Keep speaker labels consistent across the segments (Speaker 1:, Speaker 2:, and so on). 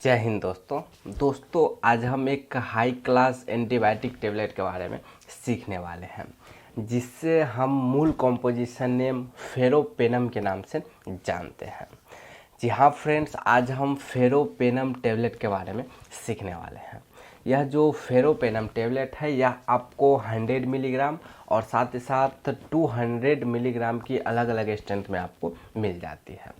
Speaker 1: जय हिंद दोस्तों आज हम एक हाई क्लास एंटीबायोटिक टेबलेट के बारे में सीखने वाले हैं जिससे हम मूल कॉम्पोजिशन नेम फेरोपेनम के नाम से जानते हैं। जी हाँ फ्रेंड्स, आज हम फेरोपेनम टेबलेट के बारे में सीखने वाले हैं। यह जो फेरोपेनम टेबलेट है यह आपको 100 मिलीग्राम और साथ ही साथ 200 मिलीग्राम की अलग अलग स्ट्रेंथ में आपको मिल जाती है।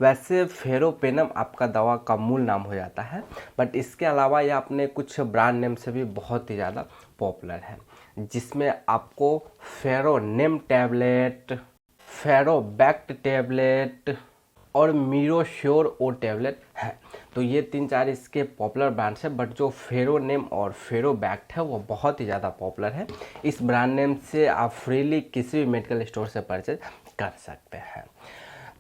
Speaker 1: वैसे फेरोपेनम आपका दवा का मूल नाम हो जाता है, बट इसके अलावा यह अपने कुछ ब्रांड नेम से भी बहुत ही ज़्यादा पॉपुलर है, जिसमें आपको फेरोनेम टैबलेट, फेरोबैक्ट टैबलेट और मीरोश्योर ओ टैबलेट है। तो ये 3-4 इसके पॉपुलर ब्रांड्स हैं, बट जो फेरोनेम और फेरोबैक्ट है वो बहुत ही ज़्यादा पॉपुलर है। इस ब्रांड नेम से आप फ्रीली किसी भी मेडिकल स्टोर से परचेज कर सकते हैं।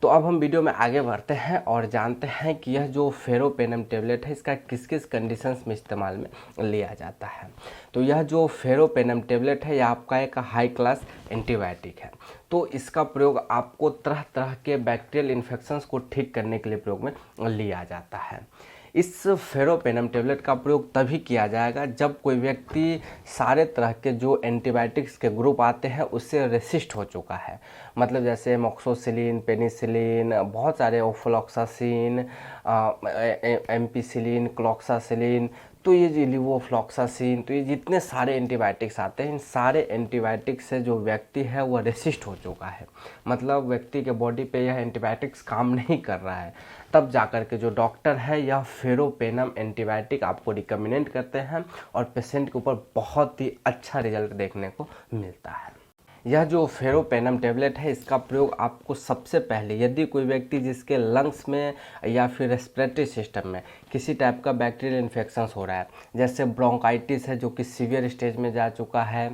Speaker 1: तो अब हम वीडियो में आगे बढ़ते हैं और जानते हैं कि यह जो फेरोपेनम टैबलेट है इसका किस किस कंडीशंस में इस्तेमाल में लिया जाता है। तो यह जो फेरोपेनम टैबलेट है यह आपका एक हाई क्लास एंटीबायोटिक है। तो इसका प्रयोग आपको तरह तरह के बैक्टीरियल इन्फेक्शंस को ठीक करने के लिए प्रयोग में लिया जाता है। इस फेरोपेनम टैबलेट का प्रयोग तभी किया जाएगा जब कोई व्यक्ति सारे तरह के जो एंटीबायोटिक्स के ग्रुप आते हैं उससे रेसिस्ट हो चुका है। मतलब जैसे एमोक्सिसिलिन, पेनिसिलिन, बहुत सारे ओफ्लॉक्सासिन, एम्पिसिलिन, क्लॉक्सासिलिन, तो ये जो लिवोफ्लॉक्सासिन, तो ये जितने सारे एंटीबायोटिक्स आते हैं इन सारे एंटीबायोटिक्स से जो व्यक्ति है वो रेसिस्ट हो चुका है। मतलब व्यक्ति के बॉडी पे यह एंटीबायोटिक्स काम नहीं कर रहा है, तब जाकर के जो डॉक्टर है यह फेरोपेनम एंटीबायोटिक आपको रिकमेंड करते हैं और पेशेंट के ऊपर बहुत ही अच्छा रिजल्ट देखने को मिलता है। यह जो फेरोपेनम टैबलेट है इसका प्रयोग आपको सबसे पहले यदि कोई व्यक्ति जिसके लंग्स में या फिर रेस्पिरेटरी सिस्टम में किसी टाइप का बैक्टीरियल इन्फेक्शंस हो रहा है, जैसे ब्रोंकाइटिस है जो कि सीवियर स्टेज में जा चुका है,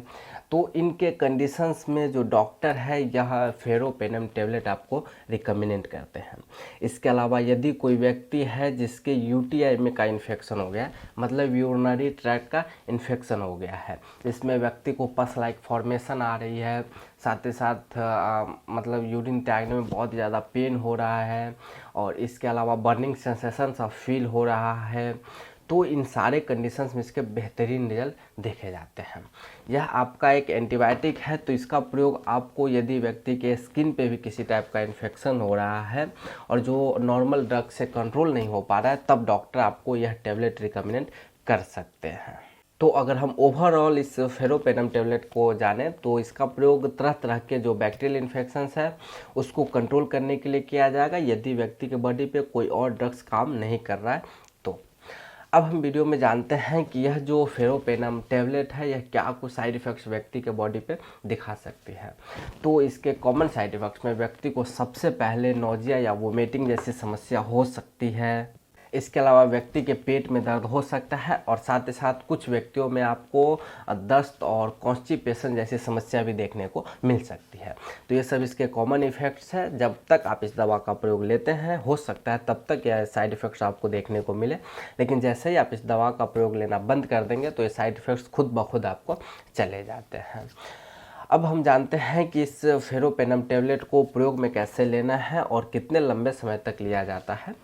Speaker 1: तो इनके कंडीशंस में जो डॉक्टर है यह फेरोपेनम टैबलेट आपको रिकमेंड करते हैं। इसके अलावा यदि कोई व्यक्ति है जिसके यूटीआई में का इन्फेक्शन हो गया है, मतलब यूरिनरी ट्रैक्ट का इन्फेक्शन हो गया है, जिसमें व्यक्ति को पस लाइक फॉर्मेशन आ रही है, साथ ही साथ मतलब यूरिन त्यागने में बहुत ज़्यादा पेन हो रहा है और इसके अलावा बर्निंग सेंसेशन सा फील हो रहा है, तो इन सारे कंडीशंस में इसके बेहतरीन रिजल्ट देखे जाते हैं। यह आपका एक एंटीबायोटिक है, तो इसका प्रयोग आपको यदि व्यक्ति के स्किन पे भी किसी टाइप का इन्फेक्शन हो रहा है और जो नॉर्मल ड्रग से कंट्रोल नहीं हो पा रहा है, तब डॉक्टर आपको यह टैबलेट रिकमेंड कर सकते हैं। तो अगर हम ओवरऑल इस फेरोपेनम टैबलेट को जानें तो इसका प्रयोग तरह तरह के जो बैक्टीरियल इन्फेक्शंस है उसको कंट्रोल करने के लिए किया जाएगा यदि व्यक्ति के बॉडी पे कोई और ड्रग्स काम नहीं कर रहा है। तो अब हम वीडियो में जानते हैं कि यह जो फेरोपेनम टैबलेट है यह क्या कुछ साइड इफ़ेक्ट्स व्यक्ति के बॉडी पे दिखा सकती है। तो इसके कॉमन साइड इफ़ेक्ट्स में व्यक्ति को सबसे पहले नोजिया या वोमिटिंग जैसी समस्या हो सकती है। इसके अलावा व्यक्ति के पेट में दर्द हो सकता है और साथ ही साथ कुछ व्यक्तियों में आपको दस्त और कॉन्स्टिपेशन जैसी समस्या भी देखने को मिल सकती है। तो ये सब इसके कॉमन इफ़ेक्ट्स हैं। जब तक आप इस दवा का प्रयोग लेते हैं हो सकता है तब तक यह साइड इफ़ेक्ट्स आपको देखने को मिले, लेकिन जैसे ही आप इस दवा का प्रयोग लेना बंद कर देंगे तो ये साइड इफ़ेक्ट्स खुद ब खुद आपको चले जाते हैं। अब हम जानते हैं कि इस फेरोपेनम टैबलेट को प्रयोग में कैसे लेना है और कितने लंबे समय तक लिया जाता है।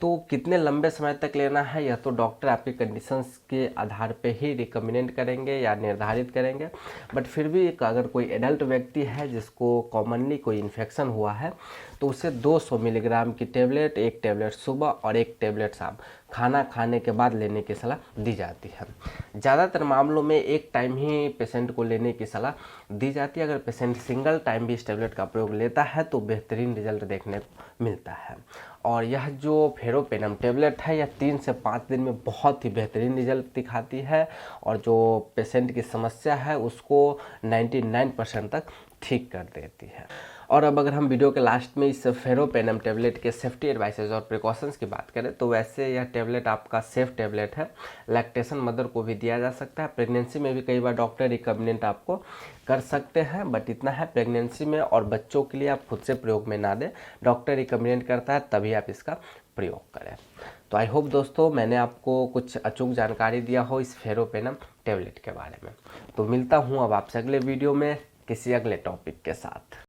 Speaker 1: तो कितने लंबे समय तक लेना है यह तो डॉक्टर आपकी कंडीशंस के आधार पे ही रिकमेंड करेंगे या निर्धारित करेंगे, बट फिर भी अगर कोई एडल्ट व्यक्ति है जिसको कॉमनली कोई इन्फेक्शन हुआ है तो उसे 200 मिलीग्राम की टेबलेट, एक टेबलेट सुबह और एक टेबलेट शाम खाना खाने के बाद लेने की सलाह दी जाती है। ज़्यादातर मामलों में एक टाइम ही पेशेंट को लेने की सलाह दी जाती है। अगर पेशेंट सिंगल टाइम भी इस टेबलेट का प्रयोग लेता है तो बेहतरीन रिजल्ट देखने को मिलता है। और यह जो फेरोपेनम टैबलेट है यह 3 से 5 दिन में बहुत ही बेहतरीन रिजल्ट दिखाती है और जो पेशेंट की समस्या है उसको 99% तक ठीक कर देती है। और अब अगर हम वीडियो के लास्ट में इस फेरोपेनम टैबलेट के सेफ्टी एडवाइसेज और प्रिकॉशंस की बात करें तो वैसे यह टैबलेट आपका सेफ टैबलेट है। लैक्टेशन मदर को भी दिया जा सकता है, प्रेगनेंसी में भी कई बार डॉक्टर रिकमेंड आपको कर सकते हैं, बट इतना है प्रेगनेंसी में और बच्चों के लिए आप खुद से प्रयोग में ना दें, डॉक्टर रिकमेंड करता है तभी आप इसका प्रयोग करें। तो आई होप दोस्तों मैंने आपको कुछ अचूक जानकारी दिया हो इस फेरोपेनम टैबलेट के बारे में। तो मिलता हूँ अब आपसे अगले वीडियो में किसी अगले टॉपिक के साथ।